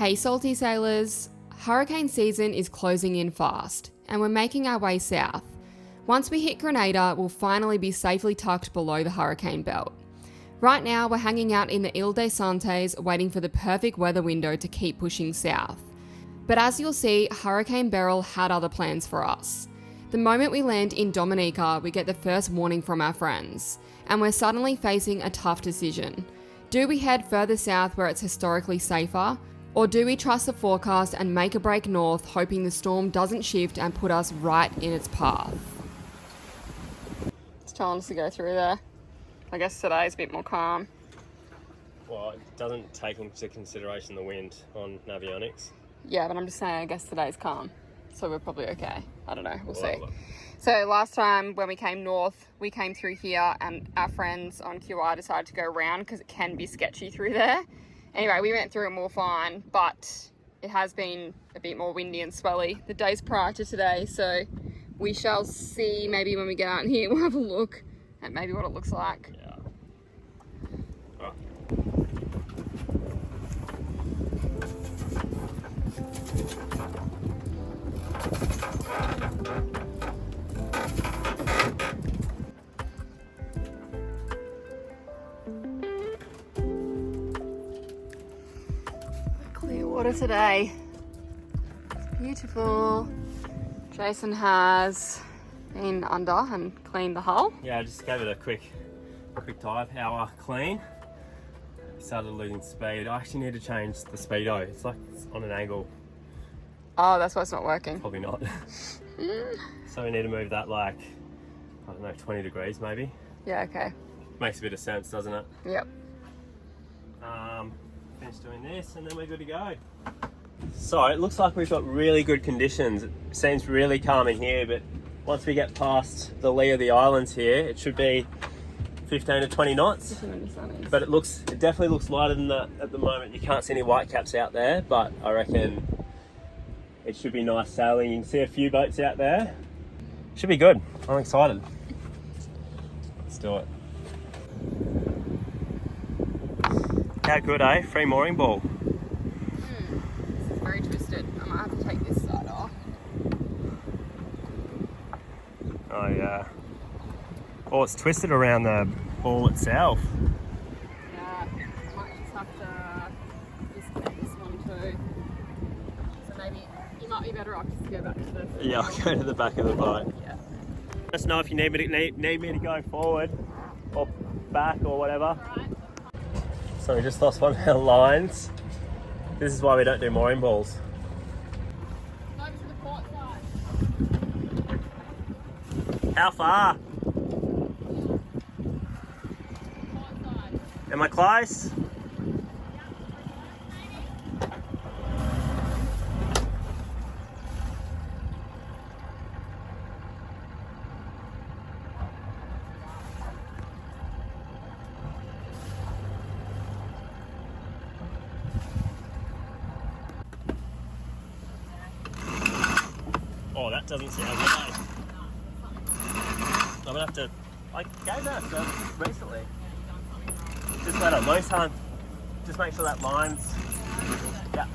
Hey salty sailors, hurricane season is closing in fast and we're making our way south. Once we hit Grenada, we'll finally be safely tucked below the hurricane belt. Right now we're hanging out in the Ile des Santes waiting for the perfect weather window to keep pushing south. But as you'll see, Hurricane Beryl had other plans for us. The moment we land in Dominica, we get the first warning from our friends, and we're suddenly facing a tough decision. Do we head further south where it's historically safer? Or do we trust the forecast and make a break north, hoping the storm doesn't shift and put us right in its path? It's telling us to go through there. I guess today's a bit more calm. Well, it doesn't take into consideration the wind on Navionics. Yeah, but I'm just saying, I guess today's calm. So we're probably okay. I don't know, we'll see. Look. So last time when we came north, we came through here and our friends on QI decided to go around because it can be sketchy through there. Anyway, we went through and we were fine, but it has been a bit more windy and swelly the days prior to today. So we shall see, maybe when we get out in here, we'll have a look at maybe what it looks like. Yeah. Oh. Clear water today. It's beautiful. Jason has been under and cleaned the hull. Yeah, I just gave it a quick dive, hour clean. Started losing speed. I actually need to change the speedo. It's like it's on an angle. Oh, that's why it's not working. Probably not. So we need to move that like, I don't know, 20 degrees maybe. Yeah, okay. Makes a bit of sense, doesn't it? Yep. Finish doing this and then we're good to go. So it looks like we've got really good conditions. It seems really calm in here, but once we get past the lee of the islands here, it should be 15 to 20 knots. But it definitely looks lighter than that at the moment. You can't see any white caps out there, but I reckon it should be nice sailing. You can see a few boats out there. Should be good. I'm excited. Let's do it. How good, eh? Free mooring ball. This is very twisted. I might have to take this side off. Oh yeah. Oh, it's twisted around the ball itself. Yeah, might just have to disconnect this one too. So maybe you might be better off just to go back to the... Yeah, I'll go to the back of the boat. Yeah. Let us know if you need me to go forward or back or whatever. Right. So we just lost one of our lines. This is why we don't do mooring balls. Over to the port side. How far? Port side. Am I close? Oh, that doesn't sound good. I'm gonna have to. I gave that a service recently. Just let it loose, hon. Just make sure that line's. Yeah.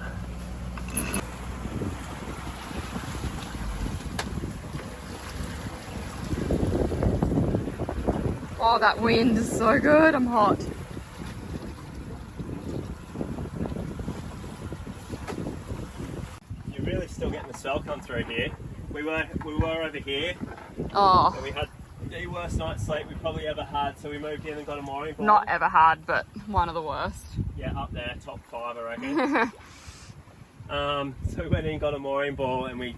Oh, that wind is so good. I'm hot. You're really still getting the swell come through here. We were over here. Oh. And we had the worst night's sleep we probably ever had, so we moved in and got a mooring ball. Not ever had, but one of the worst. Yeah, up there, top 5 I reckon. So we went in and got a mooring ball and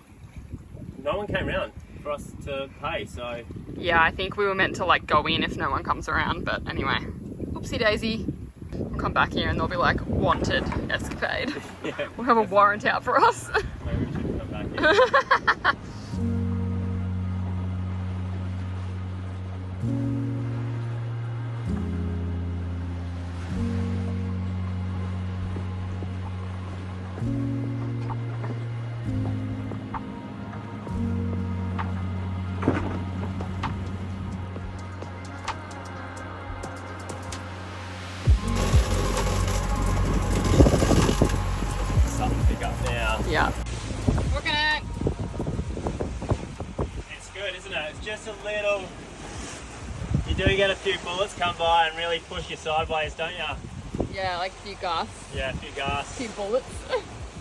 no one came round for us to pay, so... Yeah, I think we were meant to like go in if no one comes around, but anyway. Oopsie daisy. We'll come back here and they'll be like, wanted escapade. Yeah. We'll have a warrant out for us. Maybe we should come back here. Yeah. Looking at. It's good, isn't it? It's just a little. You do get a few bullets come by and really push you sideways, don't you? Yeah, like a few gusts. Yeah, a few gusts. A few bullets.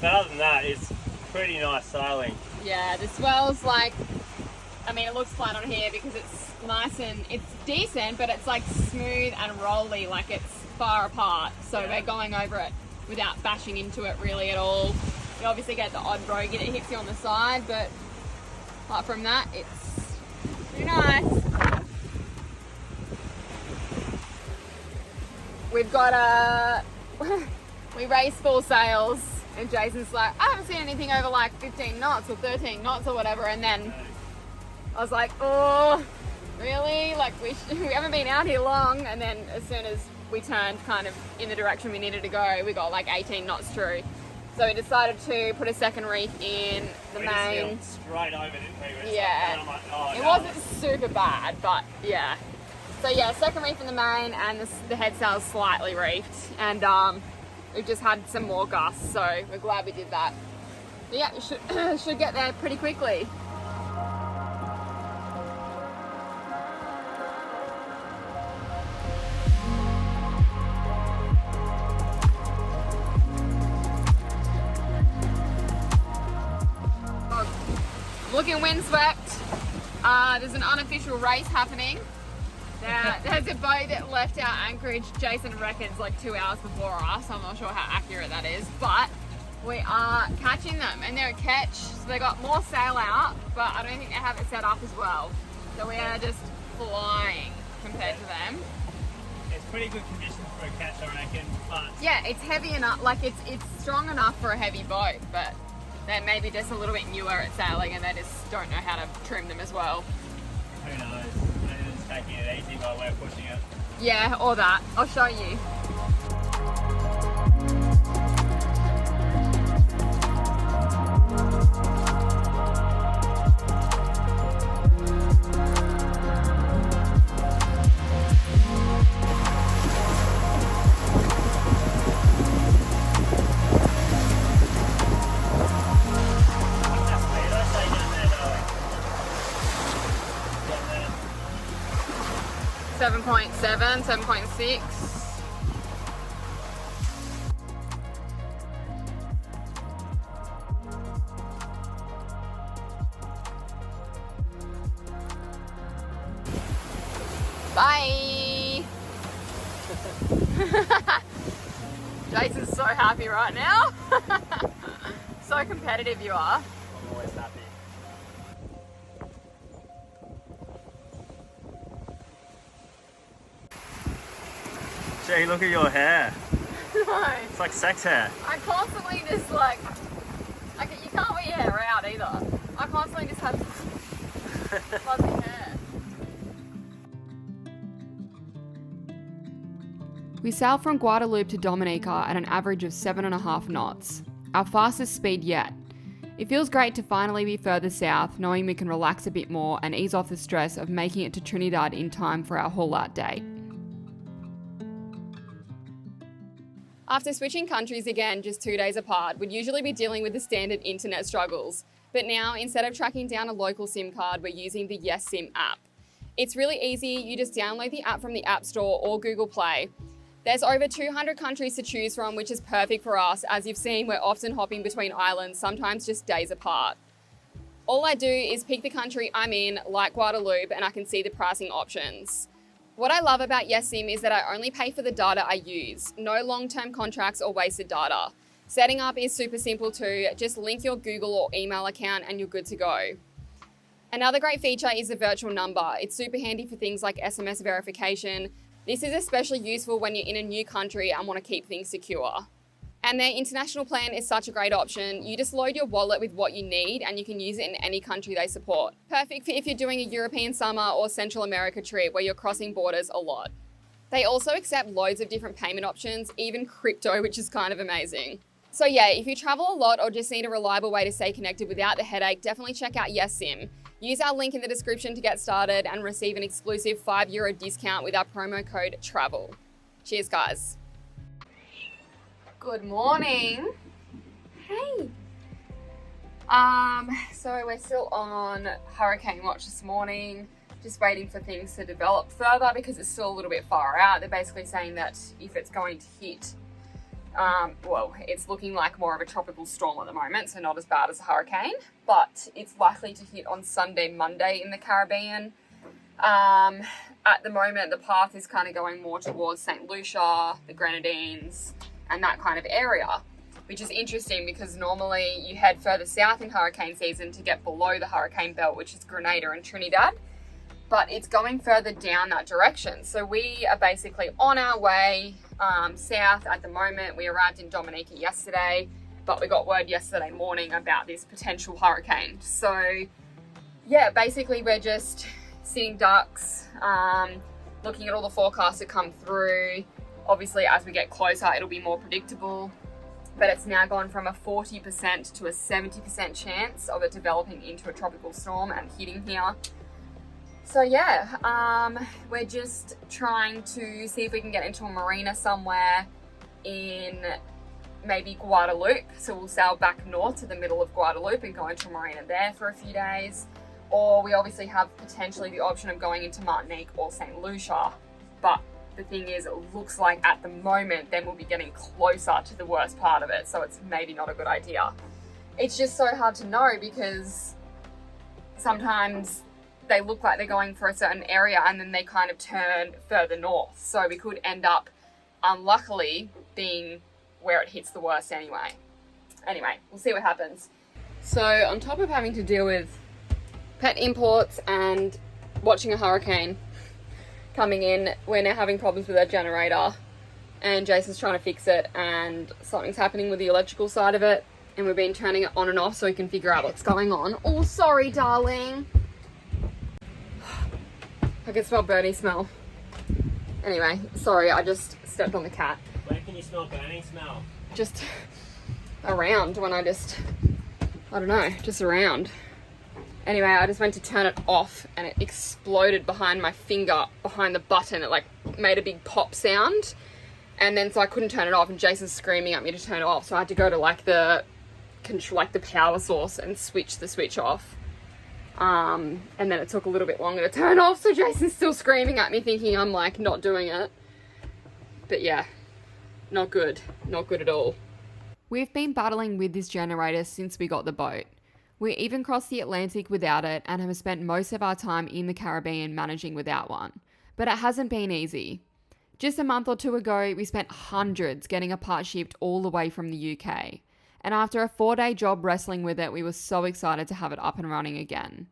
But other than that, it's pretty nice sailing. Yeah, the swell's like, I mean, it looks flat on here because it's nice and it's decent, but it's like smooth and rolly, like it's far apart. So we're going over it without bashing into it really at all. You obviously get the odd bogey that hits you on the side, but apart from that, it's pretty nice. We've got we race full sails, and Jason's like, I haven't seen anything over like 15 knots or 13 knots or whatever, and then I was like, oh, really? Like we haven't been out here long, and then as soon as we turned kind of in the direction we needed to go, we got like 18 knots through. So we decided to put a second reef in the main. Just straight over, didn't we? Yeah. Like, oh, it wasn't super bad, but yeah. So yeah, second reef in the main, and the head sail's slightly reefed, and we've just had some more gusts, so we're glad we did that. But yeah, we should get there pretty quickly. Looking windswept. There's an unofficial race happening. There's a boat that left our anchorage, Jason reckons, like 2 hours before us. I'm not sure how accurate that is, but we are catching them, and they're a catch. So they got more sail out, but I don't think they have it set up as well. So we are just flying compared to them. It's pretty good conditions for a catch, I reckon. But yeah, it's heavy enough, like it's strong enough for a heavy boat, but they're maybe just a little bit newer at sailing, and they just don't know how to trim them as well. Who knows? Maybe just taking it easy while we're pushing it. Yeah, or that. I'll show you. Seven 7.6. Bye. Jason's so happy right now. So competitive you are. I'm always happy. Gee, look at your hair. No. It's like sex hair. I constantly just like you can't wear your hair out either. I constantly just have fuzzy hair. We sailed from Guadeloupe to Dominica at an average of 7.5 knots, our fastest speed yet. It feels great to finally be further south, knowing we can relax a bit more and ease off the stress of making it to Trinidad in time for our haul-out date. After switching countries again just 2 days apart, we'd usually be dealing with the standard internet struggles. But now, instead of tracking down a local SIM card, we're using the YesSIM app. It's really easy. You just download the app from the App Store or Google Play. There's over 200 countries to choose from, which is perfect for us. As you've seen, we're often hopping between islands, sometimes just days apart. All I do is pick the country I'm in, like Guadeloupe, and I can see the pricing options. What I love about YesSIM is that I only pay for the data I use. No long-term contracts or wasted data. Setting up is super simple too. Just link your Google or email account and you're good to go. Another great feature is the virtual number. It's super handy for things like SMS verification. This is especially useful when you're in a new country and want to keep things secure. And their international plan is such a great option. You just load your wallet with what you need and you can use it in any country they support. Perfect for if you're doing a European summer or Central America trip where you're crossing borders a lot. They also accept loads of different payment options, even crypto, which is kind of amazing. So yeah, if you travel a lot or just need a reliable way to stay connected without the headache, definitely check out YesSIM. Use our link in the description to get started and receive an exclusive €5 discount with our promo code TRAVEL. Cheers, guys. Good morning. Hey. So we're still on hurricane watch this morning, just waiting for things to develop further because it's still a little bit far out. They're basically saying that if it's going to hit, well, it's looking like more of a tropical storm at the moment, so not as bad as a hurricane, but it's likely to hit on Sunday, Monday in the Caribbean. At the moment, the path is kind of going more towards St. Lucia, the Grenadines, and that kind of area, which is interesting because normally you head further south in hurricane season to get below the hurricane belt, which is Grenada and Trinidad, but it's going further down that direction. So we are basically on our way south at the moment. We arrived in Dominica yesterday, but we got word yesterday morning about this potential hurricane. So yeah, basically we're just sitting ducks, looking at all the forecasts that come through. Obviously, as we get closer, it'll be more predictable, but it's now gone from a 40% to a 70% chance of it developing into a tropical storm and hitting here. So yeah, we're just trying to see if we can get into a marina somewhere in maybe Guadeloupe. So we'll sail back north to the middle of Guadeloupe and go into a marina there for a few days. Or we obviously have potentially the option of going into Martinique or St. Lucia. But the thing is, it looks like at the moment, then we'll be getting closer to the worst part of it. So it's maybe not a good idea. It's just so hard to know because sometimes they look like they're going for a certain area and then they kind of turn further north. So we could end up, unluckily, being where it hits the worst anyway. Anyway, we'll see what happens. So on top of having to deal with pet imports and watching a hurricane coming in, we're now having problems with our generator and Jason's trying to fix it and something's happening with the electrical side of it and we've been turning it on and off so we can figure out what's going on. Oh, sorry, darling. I can smell Bernie smell. Anyway, sorry, I just stepped on the cat. Where can you smell Bernie smell? Just around when I don't know, just around. Anyway, I just went to turn it off and it exploded behind my finger, behind the button. It like made a big pop sound. And then so I couldn't turn it off and Jason's screaming at me to turn it off. So I had to go to like the power source and switch the switch off. And then it took a little bit longer to turn off. So Jason's still screaming at me thinking I'm like not doing it. But yeah, not good. Not good at all. We've been battling with this generator since we got the boat. We even crossed the Atlantic without it and have spent most of our time in the Caribbean managing without one. But it hasn't been easy. Just a month or two ago, we spent hundreds getting a part shipped all the way from the UK. And after a 4-day job wrestling with it, we were so excited to have it up and running again.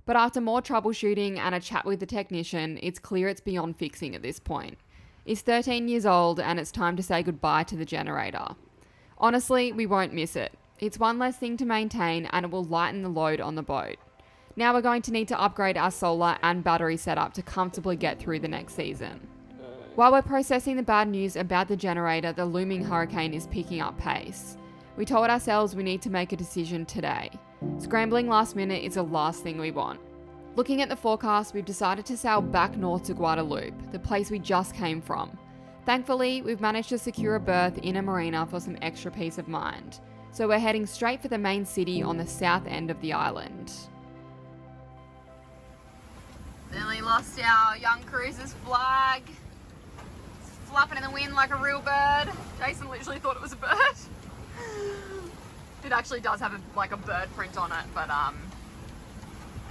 But after more troubleshooting and a chat with the technician, it's clear it's beyond fixing at this point. It's 13 years old and it's time to say goodbye to the generator. Honestly, we won't miss it. It's one less thing to maintain and it will lighten the load on the boat. Now we're going to need to upgrade our solar and battery setup to comfortably get through the next season. While we're processing the bad news about the generator, the looming hurricane is picking up pace. We told ourselves we need to make a decision today. Scrambling last minute is the last thing we want. Looking at the forecast, we've decided to sail back north to Guadeloupe, the place we just came from. Thankfully, we've managed to secure a berth in a marina for some extra peace of mind. So we're heading straight for the main city on the south end of the island. Nearly lost our young cruiser's flag. It's flapping in the wind like a real bird. Jason literally thought it was a bird. It actually does have a bird print on it, but I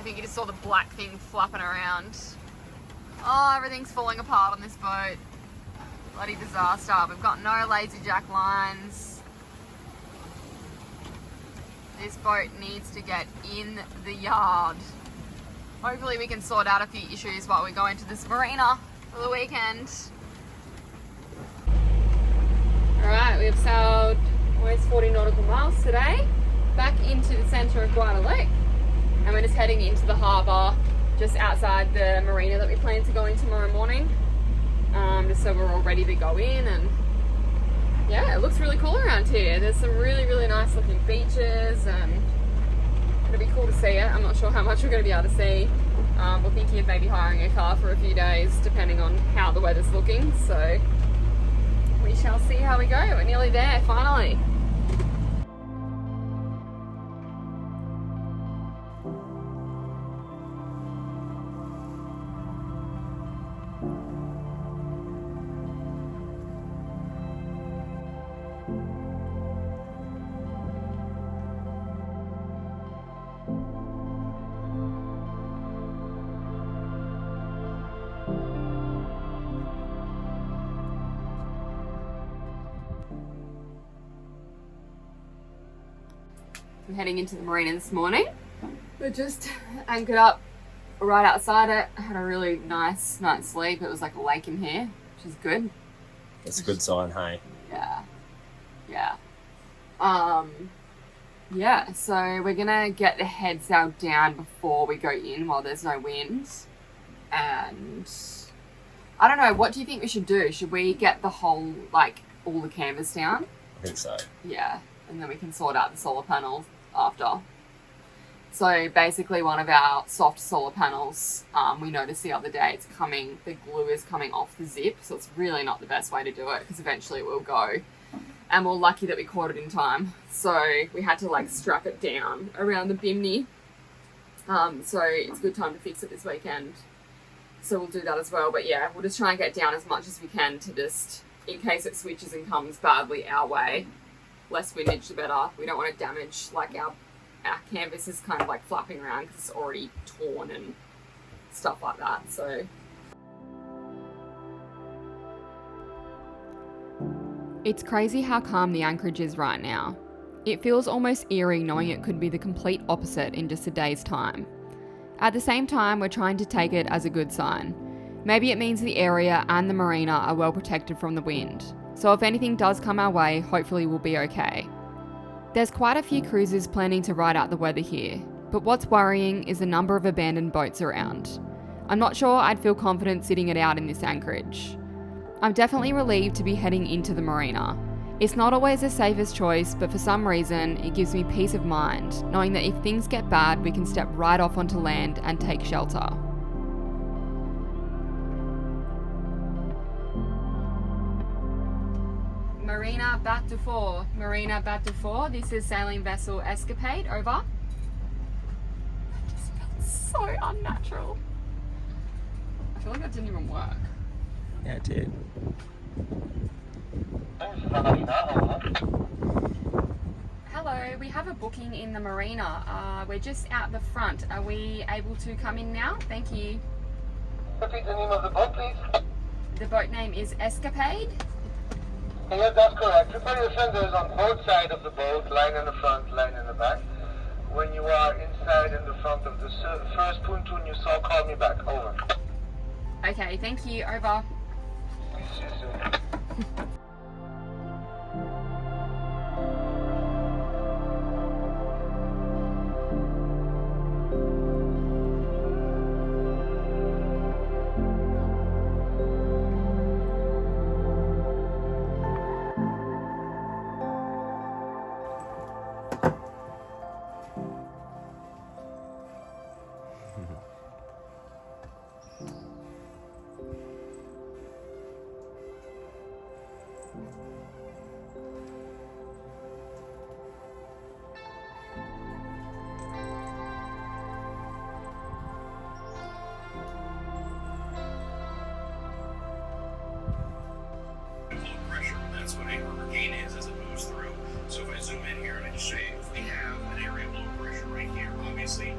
think you just saw the black thing flapping around. Oh, everything's falling apart on this boat. Bloody disaster. We've got no lazy jack lines. This boat needs to get in the yard. Hopefully we can sort out a few issues while we go into this marina for the weekend. Alright, we've sailed almost 40 nautical miles today, back into the centre of Guadeloupe. And we're just heading into the harbour, just outside the marina that we plan to go in tomorrow morning. Just so we're all ready to go in, and yeah, it looks really cool around here. There's some really, really nice looking beaches and it'll be cool to see it. I'm not sure how much we're going to be able to see. We're thinking of maybe hiring a car for a few days depending on how the weather's looking. So we shall see how we go. We're nearly there, finally. I'm heading into the marina this morning. We're just anchored up right outside it. I had a really nice night's sleep. It was like a lake in here, which is good. That's a good sign, hey? Yeah. Yeah, so we're gonna get the head sail down before we go in while there's no wind. And I don't know, what do you think we should do? Should we get the whole, like, all the canvas down? I think so. Yeah, and then we can sort out the solar panels after. So basically one of our soft solar panels, we noticed the other day, the glue is coming off the zip, so it's really not the best way to do it because eventually it will go. And we're lucky that we caught it in time. So we had to like strap it down around the bimini. So it's a good time to fix it this weekend. So we'll do that as well. But yeah, we'll just try and get down as much as we can to just, in case it switches and comes badly our way, less windage the better. We don't want to damage, like our canvas is kind of like flapping around because it's already torn and stuff like that. So it's crazy how calm the anchorage is right now. It feels almost eerie knowing it could be the complete opposite in just a day's time. At the same time, we're trying to take it as a good sign. Maybe it means the area and the marina are well protected from the wind. So if anything does come our way, hopefully we'll be okay. There's quite a few cruisers planning to ride out the weather here, but what's worrying is the number of abandoned boats around. I'm not sure I'd feel confident sitting it out in this anchorage. I'm definitely relieved to be heading into the marina. It's not always the safest choice, but for some reason, it gives me peace of mind, knowing that if things get bad, we can step right off onto land and take shelter. Marina Bateau 4. This is sailing vessel Escapade, over. That just felt so unnatural. I feel like that didn't even work. Yeah, it did. Hello, we have a booking in the marina. We're just out the front. Are we able to come in now? Thank you. Repeat the name of the boat, please. The boat name is Escapade. Yes, that's correct. Prepare your fenders on both sides of the boat, line in the front, line in the back. When you are inside in the front of the first pontoon you saw, call me back. Over. Okay, thank you. Over. See you soon. That's what a hurricane is as it moves through. So if I zoom in here and I just show you, if we have an area of low pressure right here, obviously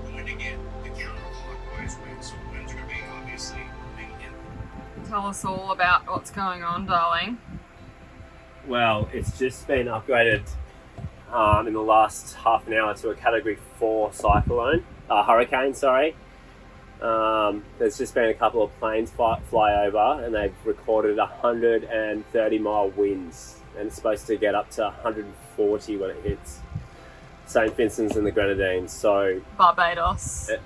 we're going to get the counterclockwise winds. So the winds are going to be obviously moving in. Tell us all about what's going on, darling. Well, it's just been upgraded in the last half an hour to a Category 4 hurricane, sorry. There's just been a couple of planes fly over and they've recorded 130-mile winds, and it's supposed to get up to 140 when it hits St. Vincent's and the Grenadines. So Barbados. It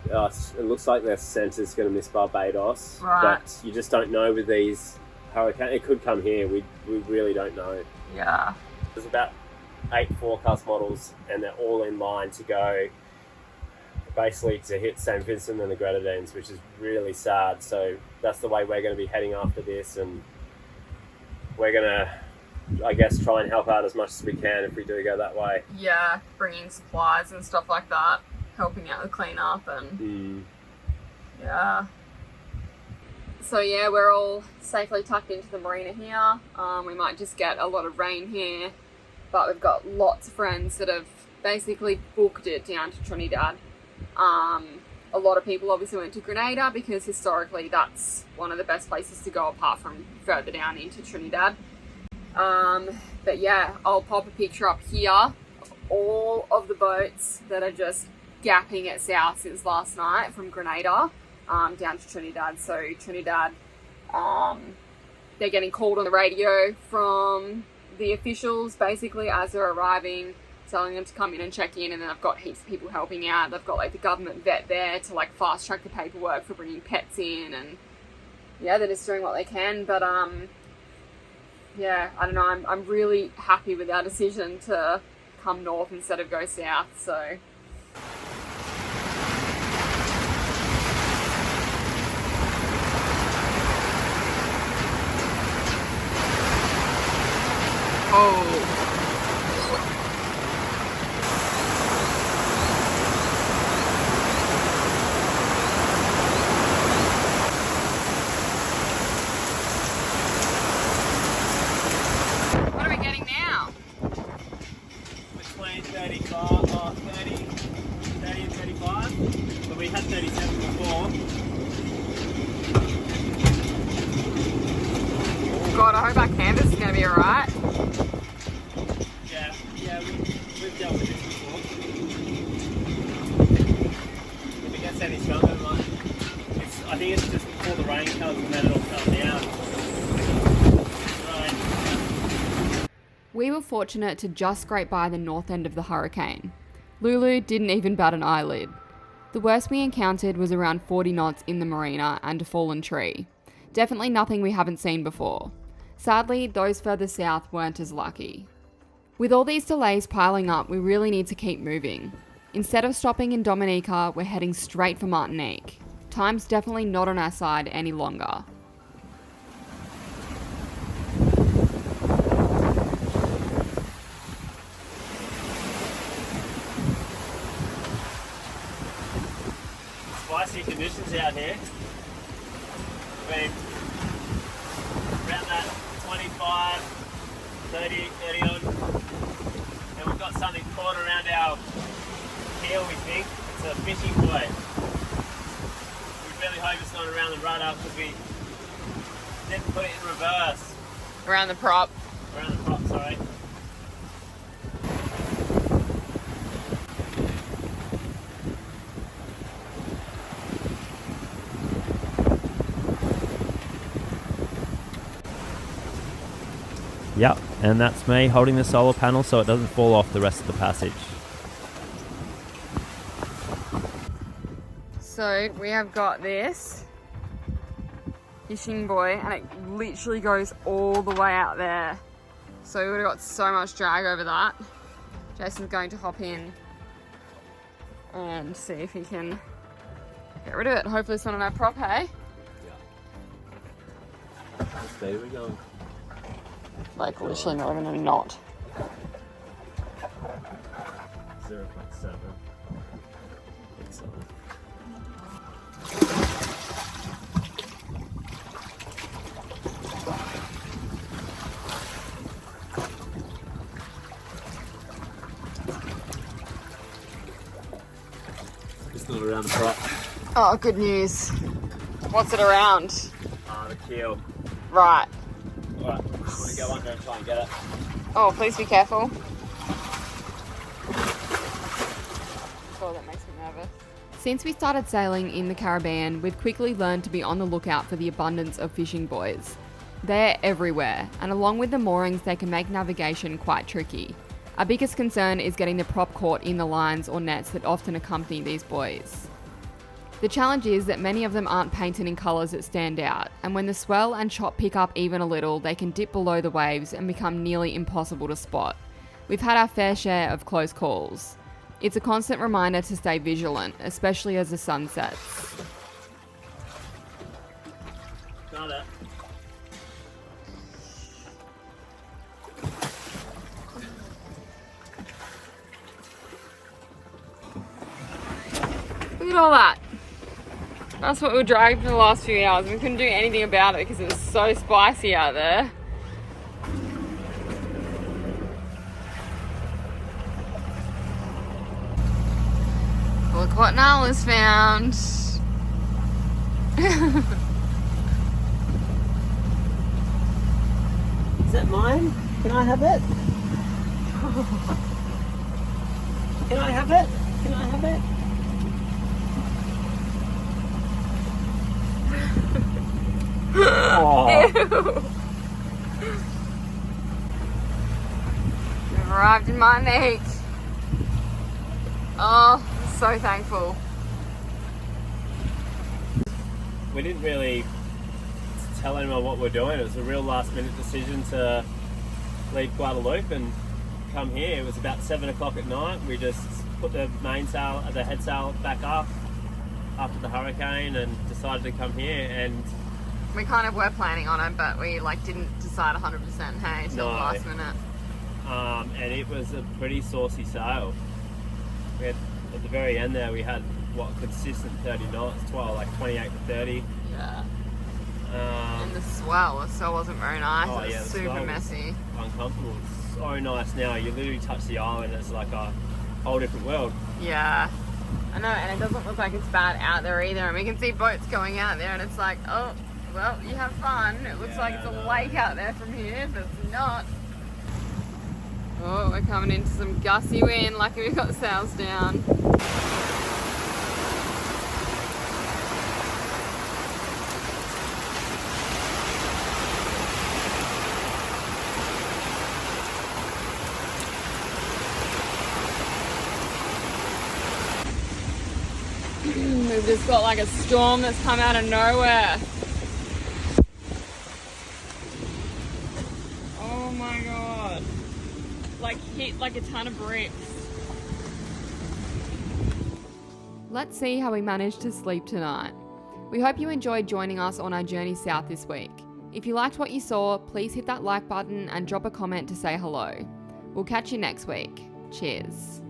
looks like their centre's going to miss Barbados, right. But you just don't know with these hurricanes. It could come here. We really don't know. Yeah. There's about 8 forecast models, and they're all in line to go basically to hit St. Vincent and the Grenadines, which is really sad. So that's the way we're going to be heading after this, and we're going to, I guess, try and help out as much as we can if we do go that way. Yeah, bringing supplies and stuff like that, helping out with cleanup and yeah. So yeah, we're all safely tucked into the marina here. We might just get a lot of rain here, but we've got lots of friends that have basically booked it down to Trinidad. A lot of people obviously went to Grenada because historically that's one of the best places to go apart from further down into Trinidad. But yeah, I'll pop a picture up here all of the boats that are just gapping at south since last night from Grenada down to Trinidad. So Trinidad, they're getting called on the radio from the officials basically as they're arriving, telling them to come in and check in, and then I've got heaps of people helping out. They've got like the government vet there to like fast track the paperwork for bringing pets in, and yeah, they're just doing what they can. But yeah, I don't know, I'm really happy with our decision to come north instead of go south. So what are we getting now? Between 30 and 35, but we had 37 before. God, I hope our canvas is going to be alright. Yeah, we've dealt with this before. If it gets any stronger, I think it's just before the rain comes and then it'll come down. Right. We were fortunate to just scrape by the north end of the hurricane. Lulu didn't even bat an eyelid. The worst we encountered was around 40 knots in the marina and a fallen tree. Definitely nothing we haven't seen before. Sadly, those further south weren't as lucky. With all these delays piling up, we really need to keep moving. Instead of stopping in Dominica, we're heading straight for Martinique. Time's definitely not on our side any longer. Spicy conditions out here. Been around that 25, 30 odd. And we've got something caught around our keel, we think. It's a fishing buoy. We really hope it's not around the rudder because we didn't put it in reverse. Around the prop. Around the prop, sorry. Yep, and that's me holding the solar panel so it doesn't fall off the rest of the passage. So we have got this fishing buoy and it literally goes all the way out there. So we would have got so much drag over that. Jason's going to hop in and see if he can get rid of it. Hopefully it's not on our prop, hey? Yeah. Stay we going. Like literally not even a knot. 0.7. Excellent. It's not around the prop. Oh, good news. What's it around? The keel. Right. Alright, I'm gonna go under and try and get it. Oh, please be careful. Oh, that makes me nervous. Since we started sailing in the Caribbean, we've quickly learned to be on the lookout for the abundance of fishing buoys. They're everywhere, and along with the moorings, they can make navigation quite tricky. Our biggest concern is getting the prop caught in the lines or nets that often accompany these buoys. The challenge is that many of them aren't painted in colours that stand out, and when the swell and chop pick up even a little, they can dip below the waves and become nearly impossible to spot. We've had our fair share of close calls. It's a constant reminder to stay vigilant, especially as the sun sets. Got it. Look at all that. That's what we were dragging for the last few hours. We couldn't do anything about it because it was so spicy out there. Look what Nala's found. Is that mine? Can I have it? have it? Can I have it? Oh. We've arrived in Martinique. Oh, I'm so thankful. We didn't really tell anyone what we're doing. It was a real last minute decision to leave Guadeloupe and come here. It was about 7 o'clock at night. We just put the mainsail, the head sail back up after the hurricane and decided to come here. And We kind of were planning on it, but we didn't decide 100%, hey, till the last minute. And it was a pretty saucy sail. We had, at the very end there, we had consistent 30 knots, 28 to 30. Yeah. And the swell wasn't very nice. Oh, it was yeah, the super swell was messy. Uncomfortable. It's so nice now. You literally touch the island, it's like a whole different world. Yeah. I know, and it doesn't look like it's bad out there either. And we can see boats going out there, and it's like, oh, well, you have fun. It looks like it's a lake out there from here, but it's not. Oh, we're coming into some gusty wind. Lucky we've got sails down. We've just got a storm that's come out of nowhere. Oh my god. Hit a ton of bricks. Let's see how we managed to sleep tonight. We hope you enjoyed joining us on our journey south this week. If you liked what you saw, please hit that like button and drop a comment to say hello. We'll catch you next week. Cheers.